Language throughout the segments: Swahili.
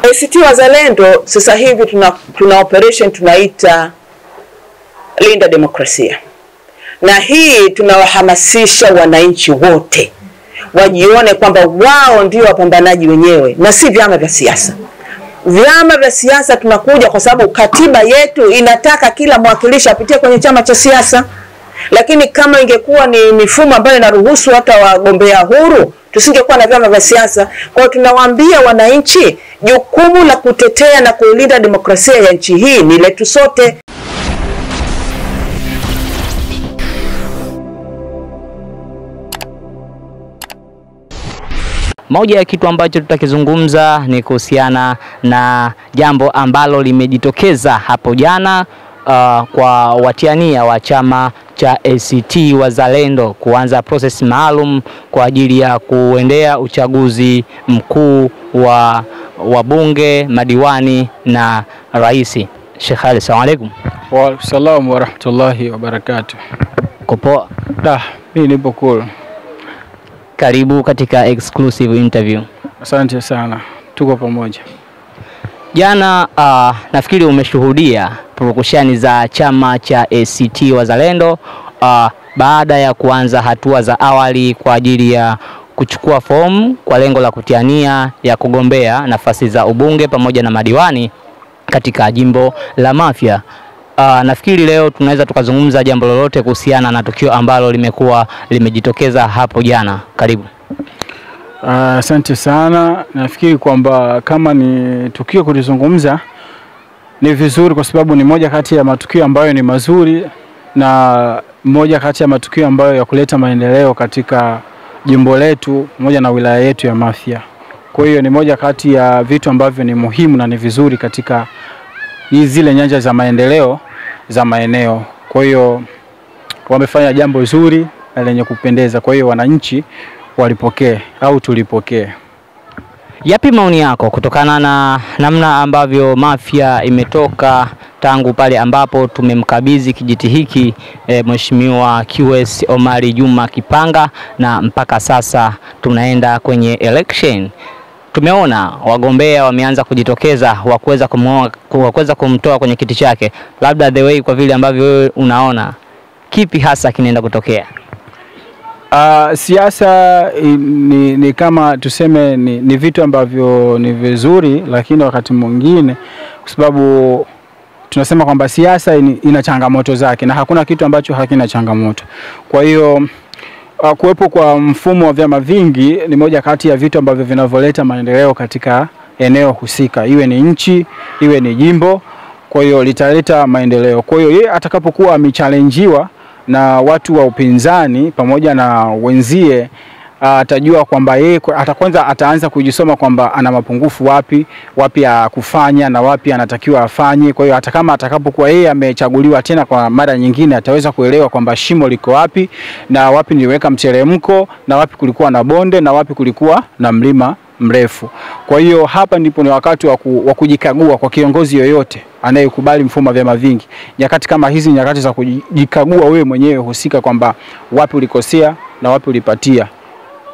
ACT Wazalendo sasa hivi tuna operation tunaita Linda Demokrasia. Na hii tunawahamasisha wananchi wote wajione kwamba wao ndio wapambanaji wenyewe na si vyama vya siasa. Vyama vya siasa tunakuja kwa sababu katiba yetu inataka kila mwakilishi apitie kwenye chama cha siasa. Lakini kama ingekuwa ni mifumo ambayo inaruhusu hata wagombea huru, tusingekuwa na vyama vya siasa. Kwa hiyo tunawaambia wananchi jukumu la kutetea na kuilinda demokrasia ya nchi hii ni letu sote. Moja ya kitu ambacho tutakizungumza ni kuhusiana na jambo ambalo limejitokeza hapo jana kwa watiania wa chama cha ACT Wazalendo kuanza process maalum kwa ajili ya kuendea uchaguzi mkuu wa wabunge, madiwani na rais. Sheikh Khalid, assalamu alaykum. Wa salamu wa rahmatullahi wa barakatuh. Kopo? Mimi nipo cool. Karibu katika exclusive interview. Asante sana. Tuko pamoja. Jana nafikiri umeshuhudia purukushani za chama cha ACT Wazalendo baada ya kuanza hatua za awali kwa ajili ya kuchukua fomu kwa lengo la kutiania ya kugombea nafasi za ubunge pamoja na madiwani katika jimbo la Mafia. Nafikiri leo tunaweza tukazungumza jambo lolote kuhusiana na tukio ambalo limejitokeza hapo jana. Karibu. Asante sana. Nafikiri kwamba kama ni tukio kulizungumza ni vizuri kwa sababu ni moja kati ya matukio ambayo ni mazuri na moja kati ya matukio ambayo ya kuleta maendeleo katika jimbo letu moja na wilaya yetu ya Mafia. Kwa hiyo ni moja kati ya vitu ambavyo ni muhimu na ni vizuri katika zile nyanja za maendeleo za maeneo. Kwa hiyo wamefanya jambo zuri na lenye kupendeza. Kwa hiyo wananchi walipokee au tulipokee. Yapi maoni yako kutokana na namna ambavyo Mafia imetoka tangu pale ambapo tumemkabidhi kijiti hiki Mheshimiwa QS Omari Juma Kipanga na mpaka sasa tunaenda kwenye election? Tumeona wagombea wameanza kujitokeza wakuweza kumtoa kwenye kiti chake. Labda the way kwa vile ambavyo wewe unaona, kipi hasa kinaenda kutokea? Siasa ni kama tuseme ni vitu ambavyo ni vizuri, lakini wakati mwingine kwa sababu tunasema kwamba siasa ina changamoto zake na hakuna kitu ambacho hakina changamoto. Kwa hiyo kuwepo kwa mfumo wa vyama vingi ni moja kati ya vitu ambavyo vinavoleta maendeleo katika eneo husika, iwe ni nchi, iwe ni jimbo. Kwa hiyo litaleta maendeleo. Kwa hiyo yeye atakapokuwa amechallenjiwa na watu wa upinzani pamoja na wenzie, atajua kwamba yeye atakwanza ataanza kujisoma kwamba ana mapungufu wapi ya kufanya na wapi anatakiwa afanye. Kwa hiyo hata kama atakapokuwa yeye amechaguliwa tena kwa mara nyingine, ataweza kuelewa kwamba shimo liko wapi na wapi niweka mteremko na wapi kulikuwa na bonde na wapi kulikuwa na mlima mrefu. Kwa hiyo hapa ndipo ni wakati wa kujikagua kwa kiongozi yoyote anayekubali mfumo wa vyama vingi. Nyakati kama hizi nyakati za kujikagua wewe mwenyewe husika kwamba wapi ulikosea na wapi ulipatia.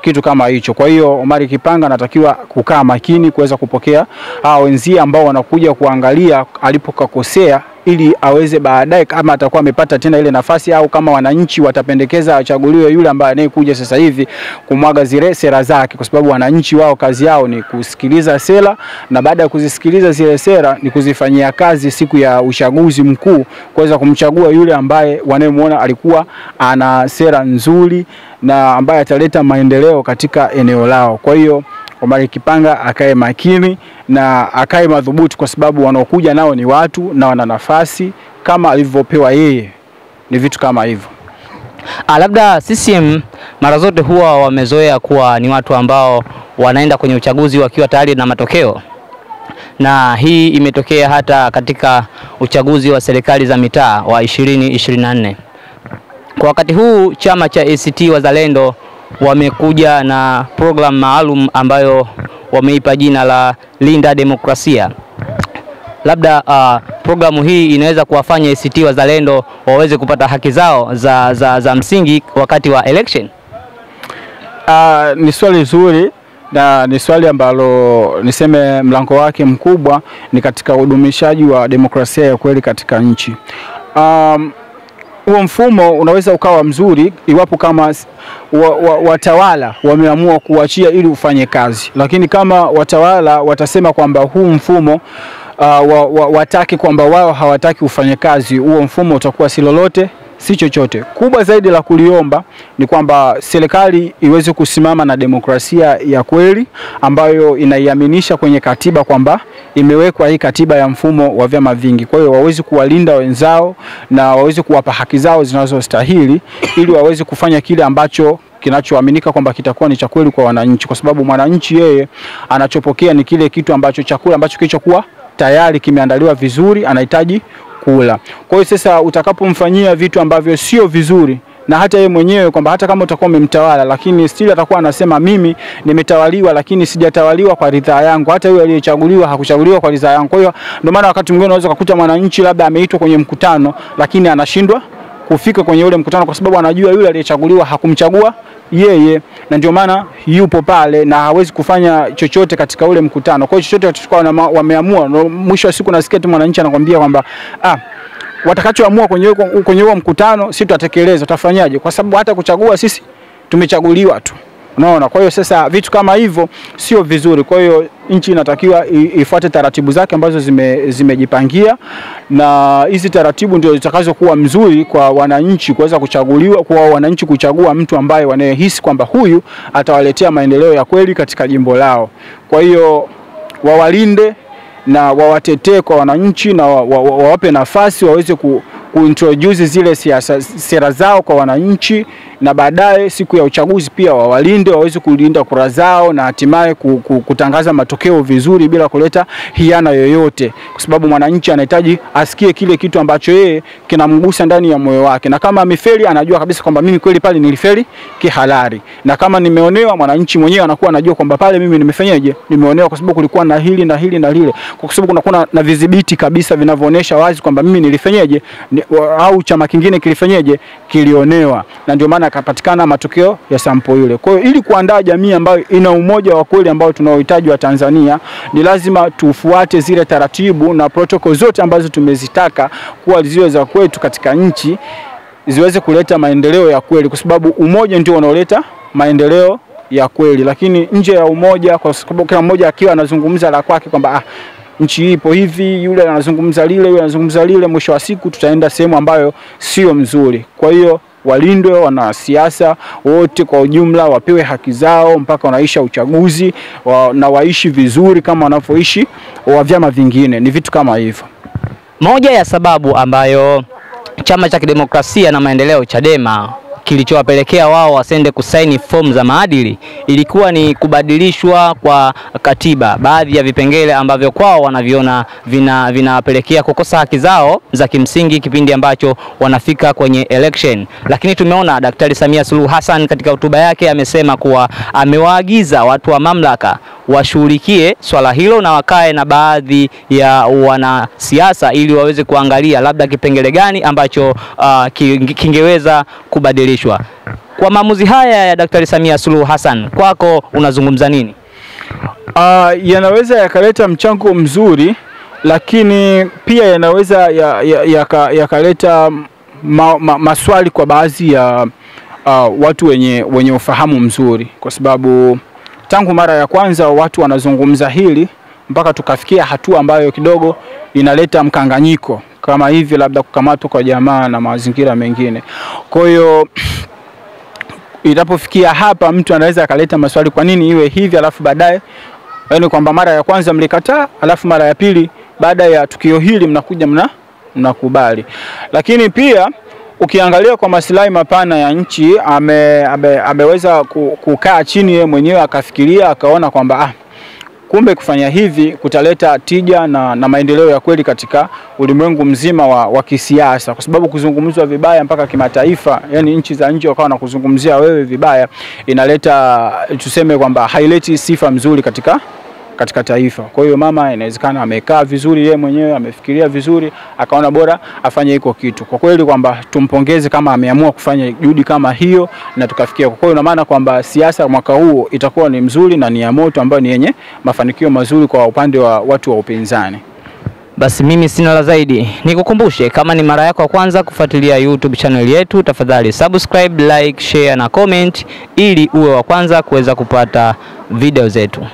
Kitu kama hicho. Kwa hiyo Omari Kipanga anatakiwa kukaa makini kuweza kupokea wenzie ambao wanakuja kuangalia alipokosea, ili aweze baadaye kama atakuwa amepata tena ile nafasi au kama wananchi watapendekeza achaguliwe yule ambaye anayekuja sasa hivi kumwaga zile sera zake, kwa sababu wananchi wao kazi yao ni kusikiliza sera na baada ya kuzisikiliza zile sera ni kuzifanyia kazi siku ya uchaguzi mkuu kuweza kumchagua yule ambaye wanayemuona alikuwa ana sera nzuri na ambaye ataleta maendeleo katika eneo lao. Kwa hiyo Omari Kipanga akae makini na akae madhubuti, kwa sababu wanaokuja nao ni watu na wana nafasi kama alivyopewa yeye. Ni vitu kama hivyo. Labda CCM mara zote huwa wamezoea kuwa ni watu ambao wanaenda kwenye uchaguzi wakiwa tayari na matokeo. Na hii imetokea hata katika uchaguzi wa serikali za mitaa wa 2024. Kwa wakati huu chama cha ACT Wazalendo wamekuja na program maalum ambayo wameipa jina la Linda Demokrasia. Labda programu hii inaweza kuwafanya ACT Wazalendo waweze kupata haki zao za msingi wakati wa election? Ni swali zuri na ni swali ambalo niseme mlango wake mkubwa ni katika udumishaji wa demokrasia ya kweli katika nchi. Huo mfumo unaweza ukawa mzuri iwapo kama watawala wameamua kuachia ili ufanye kazi, lakini kama watawala watasema kwamba huu mfumo wataki kwamba wao hawataki ufanye kazi, huo mfumo utakuwa si lolote si chochote. Kubwa zaidi la kuliomba ni kwamba serikali iweze kusimama na demokrasia ya kweli ambayo inaiaminisha kwenye katiba kwamba imewekwa hii katiba ya mfumo wa vyama vingi. Kwa hiyo waweze kuwalinda wenzao na waweze kuwapa haki zao zinazostahili ili waweze kufanya kile ambacho kinachoaminika kwamba kitakuwa ni cha kweli kwa wananchi, kwa sababu mwananchi yeye anachopokea ni kile kitu ambacho chakula ambacho kilichokuwa tayari kimeandaliwa vizuri, anahitaji kula. Kwa hiyo sasa utakapomfanyia vitu ambavyo sio vizuri, na hata yeye mwenyewe kwamba hata kama utakuwa umemtawala lakini still atakuwa anasema mimi nimetawaliwa lakini sijatawaliwa kwa ridhaa yangu, hata yule aliyechaguliwa hakuchaguliwa kwa ridhaa yangu. Kwa hiyo ndio maana wakati mwingine unaweza kukuta mwananchi labda ameitwa kwenye mkutano lakini anashindwa kufika kwenye ule mkutano kwa sababu anajua yule aliyechaguliwa hakumchagua yeye, na ndio maana yupo pale na hawezi kufanya chochote katika ule mkutano. Kwa hiyo chochote watakuwa wameamua, mwisho wa siku nasikia tu mwananchi anakuambia kwamba watakachoamua kwenye huo mkutano sisi tutatekeleza, tutafanyaje? Kwa sababu hata kuchagua sisi tumechaguliwa tu. Unaona? Kwa hiyo sasa vitu kama hivyo sio vizuri. Kwa hiyo nchi inatakiwa ifuate taratibu zake ambazo zimejipangia, na hizi taratibu ndio zitakazokuwa mzuri kwa wananchi kuweza kuchaguliwa, kwa wananchi kuchagua mtu ambaye wanayehisi kwamba huyu atawaletea maendeleo ya kweli katika jimbo lao. Kwa hiyo wawalinde na wawatetee kwa wananchi na wawape nafasi waweze kuintroduce zile sera zao kwa wananchi, na baadaye siku ya uchaguzi pia wawalinde, waweze kulinda kura zao na hatimaye kutangaza matokeo vizuri bila kuleta hiana yoyote, kwa sababu mwananchi anahitaji asikie kile kitu ambacho yeye kinamgusa ndani ya moyo wake, na kama amefeli anajua kabisa kwamba mimi kweli pale nilifeli kihalali, na kama nimeonewa mwananchi mwenyewe anakuwa anajua kwamba pale mimi nimefanyaje, nimeonewa kwa sababu kulikuwa na hili na hili na lile, kwa sababu kuna na vidhibiti kabisa vinavyoonyesha wazi kwamba mimi nilifanyaje au chama kingine kilifanyaje, kilionewa, na ndio maana akapatikana matokeo ya sampo ile. Kwa hiyo ili kuandaa jamii ambayo ina umoja wa kweli ambao tunaohitaji wa Tanzania, ni lazima tufuate zile taratibu na protocol zote ambazo tumezitaka kuwa ziwe za kwetu katika nchi, ziweze kuleta maendeleo ya kweli, kwa sababu umoja ndio unaoleta maendeleo ya kweli. Lakini nje ya umoja, kwa sababu kila mmoja akiwa anazungumza la kwake kwamba nchi ipo hivi, yule anazungumza lile, yule anazungumza lile, mwisho wa siku tutaenda sehemu ambayo sio mzuri. Kwa hiyo walindwe wanasiasa wote kwa ujumla, wapewe haki zao mpaka wanaisha uchaguzi, na waishi vizuri kama wanavyoishi wa vyama vingine. Ni vitu kama hivyo. Moja ya sababu ambayo Chama cha Kidemokrasia na Maendeleo Chadema kilichowapelekea wao wasende kusaini fomu za maadili ilikuwa ni kubadilishwa kwa katiba, baadhi ya vipengele ambavyo kwao wanaviona vinawapelekea kukosa haki zao za kimsingi kipindi ambacho wanafika kwenye election. Lakini tumeona Daktari Samia Suluhu Hassan katika hotuba yake amesema kuwa amewaagiza watu wa mamlaka washughulikie swala hilo na wakae na baadhi ya wanasiasa ili waweze kuangalia labda kipengele gani ambacho kingeweza kubadilishwa. Kwa maamuzi haya ya Daktari Samia Suluhu Hassan, kwako unazungumza nini? Yanaweza yakaleta mchango mzuri, lakini pia yanaweza yakaleta maswali kwa baadhi ya watu wenye ufahamu mzuri, kwa sababu tangu mara ya kwanza watu wanazungumza hili mpaka tukafikia hatua ambayo kidogo inaleta mkanganyiko kama hivi, labda kukamatwa kwa jamaa na mazingira mengine. Kwa hiyo itapofikia hapa mtu anaweza akaleta maswali, kwa nini iwe hivi alafu baadaye, yaani kwamba mara ya kwanza mlikataa alafu mara ya pili baada ya tukio hili mnakuja mnakubali. Lakini pia ukiangalia kwa maslahi mapana ya nchi, ameweza kukaa chini yeye mwenyewe akafikiria akaona kwamba kumbe kufanya hivi kutaleta tija na maendeleo ya kweli katika ulimwengu mzima wa kisiasa, kwa sababu kuzungumzwa vibaya mpaka kimataifa, yani nchi za nje wakawa na kuzungumzia wewe vibaya, inaleta tuseme kwamba haileti sifa mzuri katika katika taifa. Kwa hiyo mama inawezekana amekaa vizuri, yeye mwenyewe amefikiria vizuri, akaona bora afanye hiko kitu. Kwa kweli kwamba tumpongeze kama ameamua kufanya juhudi kama hiyo na tukafikia. Kwa hiyo ina maana kwamba siasa mwaka huu itakuwa ni mzuri na ni ya moto ambayo ni yenye mafanikio mazuri kwa upande wa watu wa upinzani. Basi mimi sina la zaidi. Nikukumbushe, kama ni mara yako ya kwanza kufuatilia YouTube channel yetu, tafadhali subscribe, like, share na comment ili uwe wa kwanza kuweza kupata video zetu.